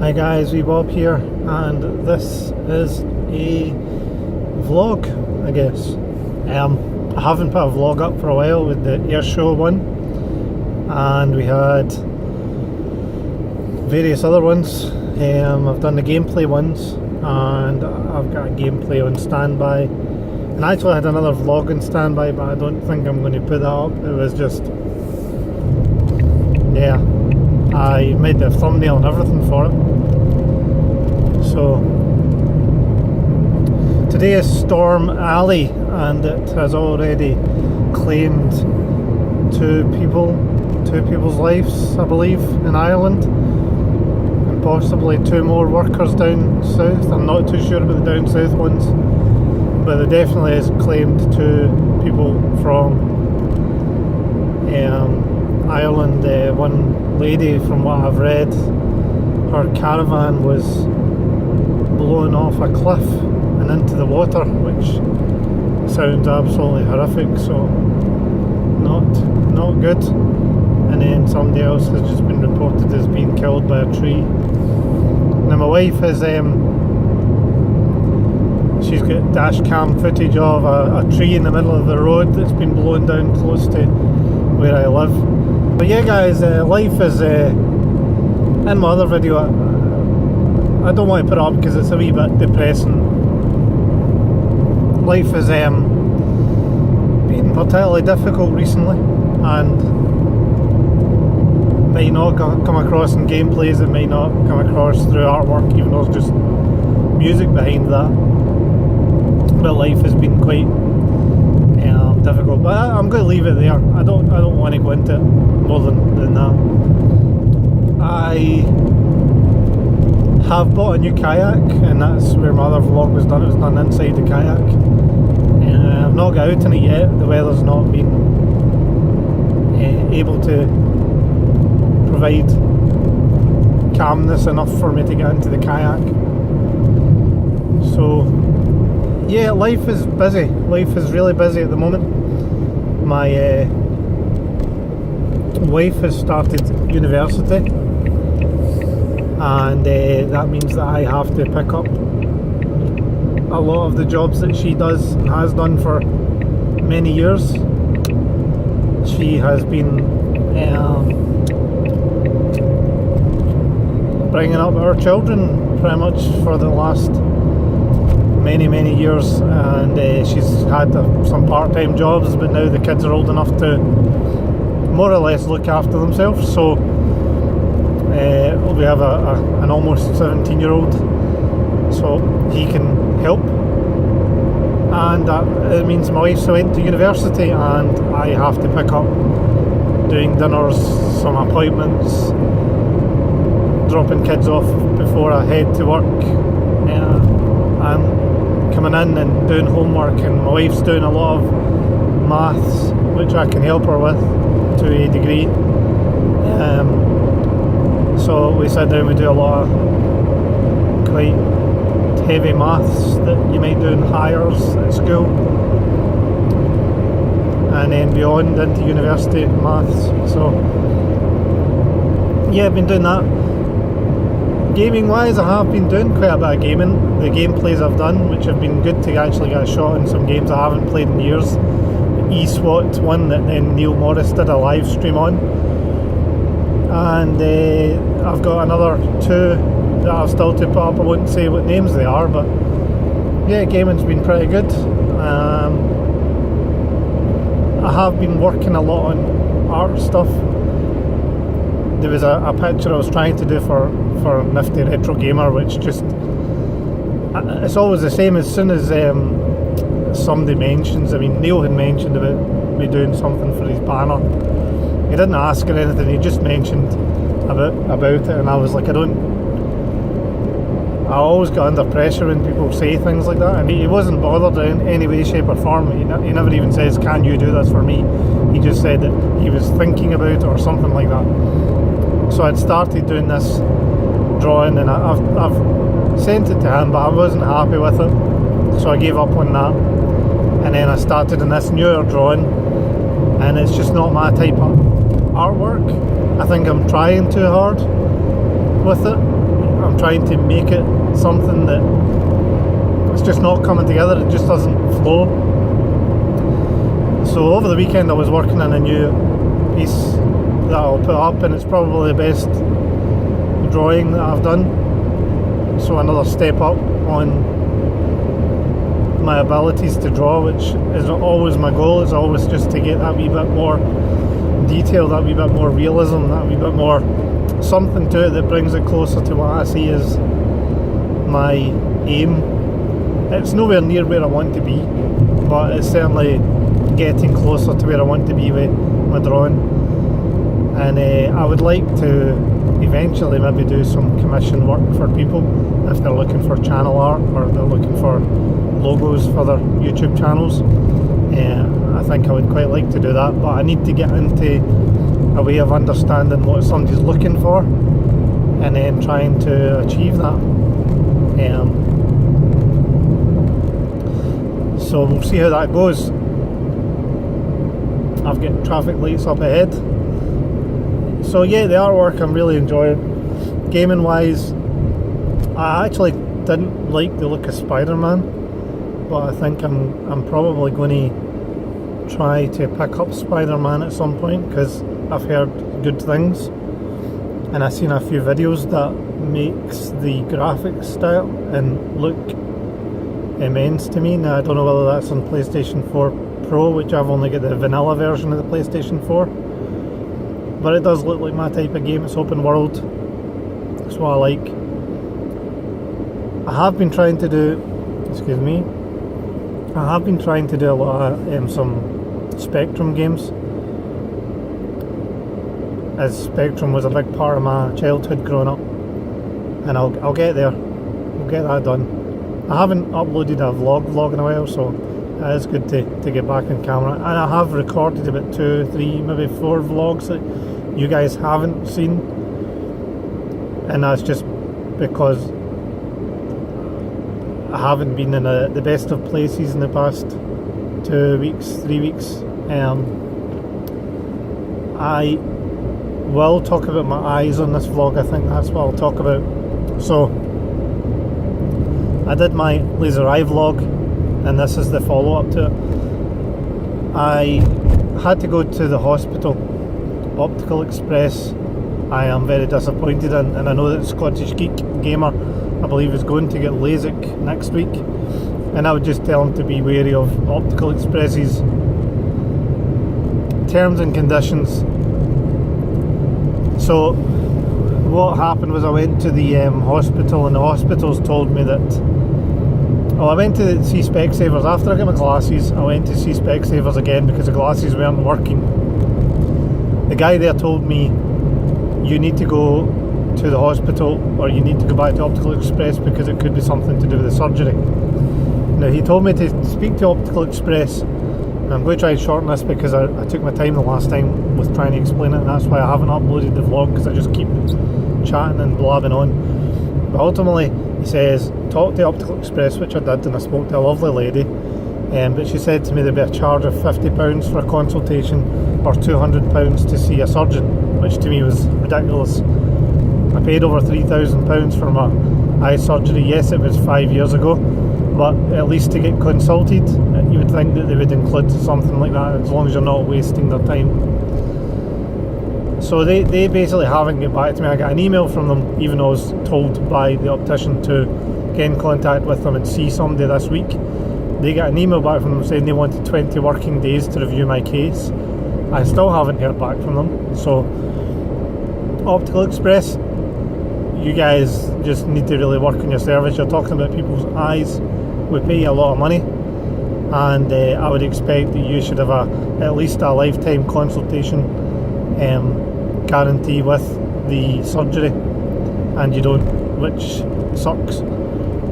Hi guys, wee Bob here, and this is a vlog, I guess. I haven't put a vlog up for a while with the air show one, and we had various other ones. I've done the gameplay ones, and I've got a gameplay on standby, and I actually had another vlog on standby, but I don't think I'm going to put that up. It was just, yeah, I made the thumbnail and everything for it. So today is Storm Alley, and it has already claimed two people's lives, I believe, in Ireland, and possibly two more workers down south. I'm not too sure about the down south ones, but it definitely has claimed two people from Ireland. One lady, from what I've read, her caravan was blown off a cliff and into the water, which sounds absolutely horrific, so not good. And then somebody else has just been reported as being killed by a tree. Now my wife is she's got dash cam footage of a tree in the middle of the road that's been blown down close to where I live. But yeah guys, life is in my other video, I don't want to put it up because it's a wee bit depressing. Life has been particularly difficult recently, and may not come across in gameplays, it may not come across through artwork, even though there's just music behind that. But life has been quite difficult. But I'm going to leave it there. I don't want to go into it more than that. I have bought a new kayak, and that's where my other vlog was done. It was done inside the kayak. I've not got out in it yet. The weather's not been able to provide calmness enough for me to get into the kayak. So yeah, life is busy. Life is really busy at the moment. My wife has started university, and that means that I have to pick up a lot of the jobs that she does and has done for many years. She has been bringing up our children pretty much for the last many years, and she's had some part-time jobs, but now the kids are old enough to more or less look after themselves. So we have an almost 17-year-old, so he can help, and it means my wife's went to university, and I have to pick up doing dinners, some appointments, dropping kids off before I head to work, and coming in and doing homework. And my wife's doing a lot of maths, which I can help her with to a degree. So we sit down, we do a lot of quite heavy maths that you might do in hires at school, and then beyond into university maths. So yeah, I've been doing that. Gaming wise, I have been doing quite a bit of gaming. The gameplays I've done, which have been good to actually get a shot in some games I haven't played in years. The eSWAT one that then Neil Morris did a live stream on, and I've got another two that I've still to put up. I won't say what names they are, but yeah, gaming's been pretty good. I have been working a lot on art stuff. There was a picture I was trying to do for Nifty Retro Gamer, which just, it's always the same. As soon as somebody mentions, I mean, Neil had mentioned about me doing something for his banner. He didn't ask or anything, he just mentioned about it, and I was like, I always get under pressure when people say things like that, and he wasn't bothered in any way, shape or form. He never even says, can you do this for me? He just said that he was thinking about it or something like that. So I'd started doing this drawing, and I've sent it to him, but I wasn't happy with it, so I gave up on that. And then I started in this newer drawing, and it's just not my type of artwork. I think I'm trying too hard with it. I'm trying to make it something that it's just not coming together. It just doesn't flow. So over the weekend I was working on a new piece that I'll put up, and it's probably the best drawing that I've done. So another step up on my abilities to draw, which is always my goal. It's always just to get that wee bit more detail, that wee bit more realism, that wee bit more something to it that brings it closer to what I see as my aim. It's nowhere near where I want to be, but it's certainly getting closer to where I want to be with my drawing. And I would like to eventually maybe do some commission work for people if they're looking for channel art or they're looking for logos for their YouTube channels. I think I would quite like to do that, but I need to get into a way of understanding what somebody's looking for and then trying to achieve that. So we'll see how that goes. I've got traffic lights up ahead. So yeah, the artwork I'm really enjoying. Gaming wise, I actually didn't like the look of Spider-Man, but I think I'm probably going to try to pick up Spider-Man at some point because I've heard good things, and I've seen a few videos that makes the graphic style and look immense to me. Now I don't know whether that's on PlayStation 4 Pro, which I've only got the vanilla version of the PlayStation 4, but it does look like my type of game. It's open world, that's what I like. I have been trying to do a lot of some Spectrum games, as Spectrum was a big part of my childhood growing up, and I'll get there. We'll get that done. I haven't uploaded a vlog in a while, so it is good to get back on camera. And I have recorded about 2, 3, maybe 4 vlogs that you guys haven't seen, and that's just because I haven't been in the best of places in the past 2 weeks, 3 weeks. I will talk about my eyes on this vlog. I think that's what I'll talk about. So I did my laser eye vlog, and this is the follow-up to it. I had to go to the hospital, Optical Express. I am very disappointed in, and I know that Scottish Geek Gamer, I believe, is going to get LASIK next week, and I would just tell him to be wary of Optical Express's terms and conditions. So what happened was I went to the hospital, and the hospitals told me that, I went to see Specsavers. After I got my glasses, I went to see Specsavers again because the glasses weren't working. The guy there told me, you need to go to the hospital, or you need to go back to Optical Express because it could be something to do with the surgery. Now he told me to speak to Optical Express, and I'm going to try and shorten this because I took my time the last time with trying to explain it, and that's why I haven't uploaded the vlog, because I just keep chatting and blabbing on. But ultimately he says, talk to Optical Express, which I did, and I spoke to a lovely lady, but she said to me there'd be a charge of £50 for a consultation or £200 to see a surgeon, which to me was ridiculous. I paid over £3,000 for my eye surgery. Yes, it was 5 years ago, but at least to get consulted, you would think that they would include something like that, as long as you're not wasting their time. So they basically haven't get back to me. I got an email from them, even though I was told by the optician to get in contact with them and see somebody this week. They got an email back from them saying they wanted 20 working days to review my case. I still haven't heard back from them. So Optical Express, you guys just need to really work on your service. You're talking about people's eyes. We pay you a lot of money, and I would expect that you should have at least a lifetime consultation guarantee with the surgery, and you don't, which sucks.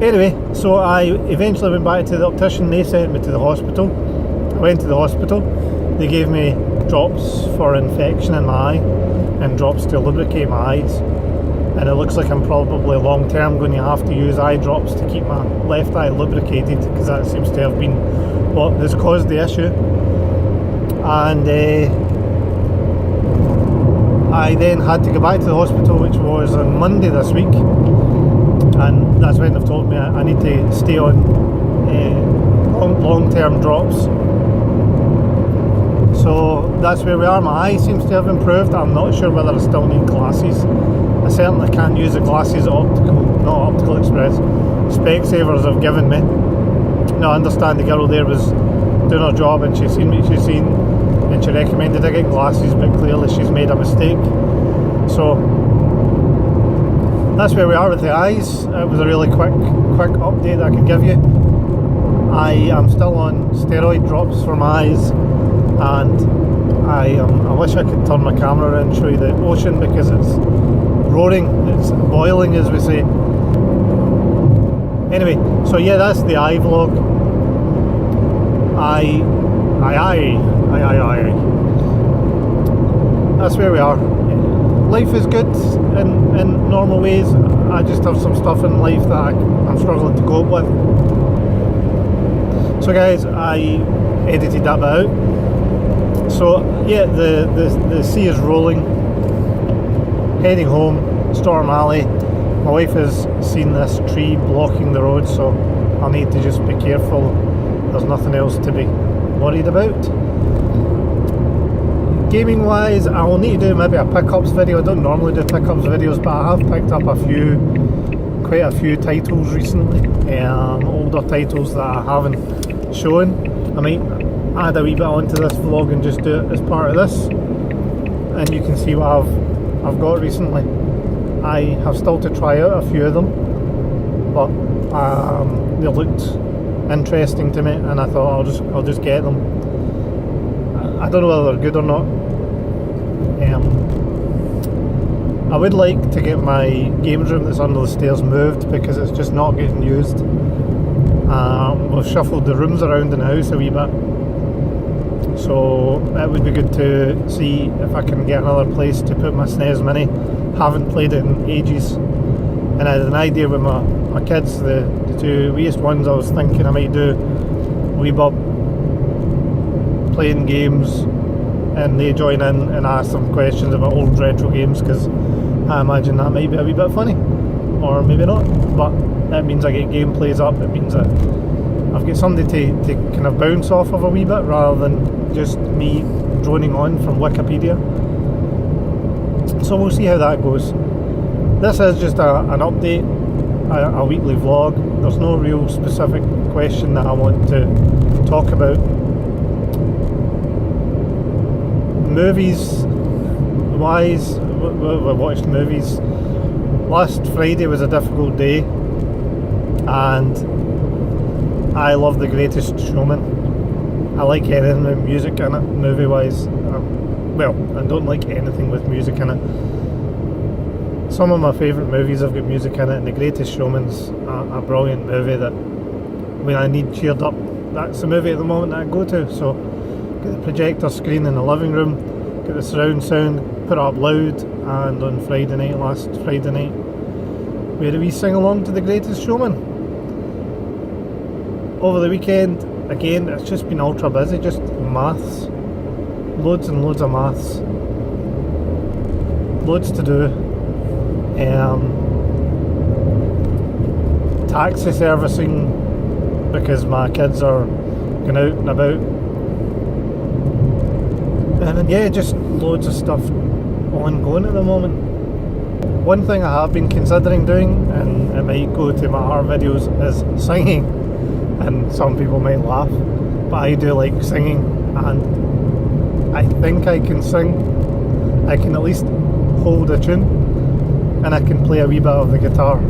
Anyway, so I eventually went back to the optician. They sent me to the hospital. I went to the hospital. They gave me drops for infection in my eye and drops to lubricate my eyes, and it looks like I'm probably long term going to have to use eye drops to keep my left eye lubricated, because that seems to have been what has caused the issue. And I then had to go back to the hospital, which was on Monday this week, and that's when they've told me I need to stay on long-term drops. So that's where we are. My eye seems to have improved. I'm not sure whether I still need glasses. I certainly can't use the glasses not Optical Express, Specsavers have given me. Now I understand the girl there was doing her job and she's seen what she's seen and she recommended I get glasses, but clearly she's made a mistake. So that's where we are with the eyes. It was a really quick update that I could give you. I am still on steroid drops for my eyes, and I wish I could turn my camera around and show you the ocean, because it's roaring, it's boiling as we say. Anyway, so yeah, that's the eye vlog. Aye. That's where we are. Life is good in normal ways. I just have some stuff in life that I'm struggling to cope with. So guys, I edited that bit out. So yeah, the sea is rolling. Heading home, Storm Alley. My wife has seen this tree blocking the road, so I'll need to just be careful. There's nothing else to be worried about. Gaming wise, I will need to do maybe a pickups video. I don't normally do pickups videos, but I have picked up quite a few titles recently, older titles that I haven't shown. I might add a wee bit onto this vlog and just do it as part of this, and you can see what I've got recently. I have still to try out a few of them, but they looked interesting to me, and I thought I'll just get them. I don't know whether they're good or not. I would like to get my games room that's under the stairs moved, because it's just not getting used. We've shuffled the rooms around in the house a wee bit, so it would be good to see if I can get another place to put my SNES Mini. Haven't played it in ages, and I had an idea with my kids, the two weeest ones. I was thinking I might do wee bub playing games and they join in and ask some questions about old retro games, because I imagine that might be a wee bit funny, or maybe not, but that means I get gameplays up. It means that I've got somebody to kind of bounce off of a wee bit, rather than just me droning on from Wikipedia. So we'll see how that goes. This is just an update, a weekly vlog. There's no real specific question that I want to talk about. Movies wise, we watched movies. Last Friday was a difficult day, and I love The Greatest Showman. I like anything with music in it, movie wise. Well, I don't like anything with music in it. Some of my favourite movies have got music in it, and The Greatest Showman's a brilliant movie that when I need cheered up, that's the movie at the moment that I go to. So got the projector screen in the living room, got the surround sound, put it up loud, and on last Friday night, we had a wee sing along to The Greatest Showman. Over the weekend, again, it's just been ultra busy, just maths. Loads and loads of maths. Loads to do. Taxi servicing, because my kids are going out and about. And then, yeah, just loads of stuff ongoing at the moment. One thing I have been considering doing, and it might go to my art videos, is singing. And some people might laugh, but I do like singing, and I think I can sing. I can at least hold a tune, and I can play a wee bit of the guitar.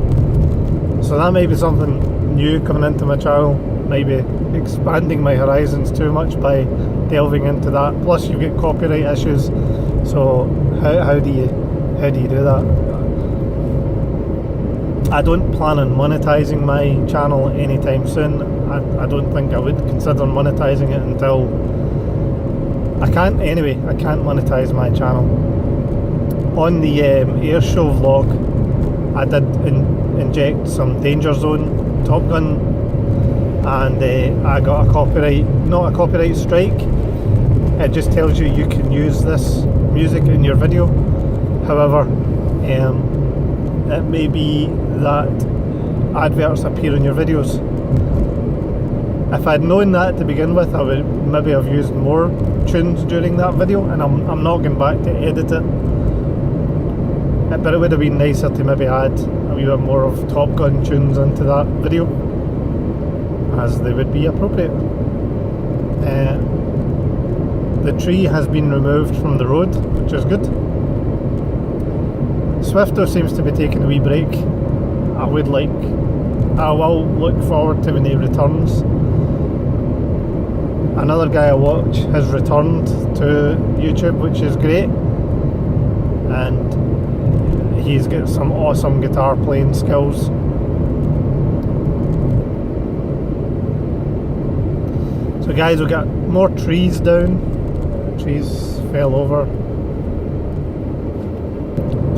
So that may be something new coming into my channel, maybe expanding my horizons too much by delving into that. Plus you get copyright issues, so how do you do that? I don't plan on monetizing my channel anytime soon. I don't think I would consider monetizing it until I can't monetize my channel. On the air show vlog, I did inject some Danger Zone Top Gun, and I got not a copyright strike. It just tells you can use this music in your video. However, it may be that adverts appear in your videos. If I'd known that to begin with, I would maybe have used more tunes during that video, and I'm not going back to edit it. But it would have been nicer to maybe add a wee bit more of Top Gun tunes into that video, as they would be appropriate. The tree has been removed from the road, which is good. Swifto seems to be taking a wee break. I will look forward to when he returns. Another guy I watch has returned to YouTube, which is great, and he's got some awesome guitar playing skills. So guys, we've got more trees down. Trees fell over.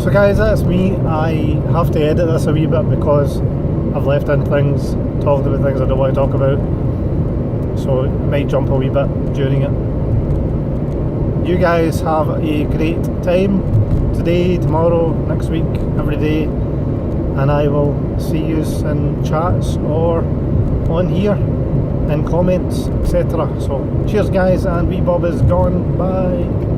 So guys, that's me. I have to edit this a wee bit because I've left in things, talked about things I don't want to talk about, so it might jump a wee bit during it. You guys have a great time today, tomorrow, next week, every day, and I will see you in chats or on here in comments, etc. So cheers guys, and wee Bob is gone. Bye.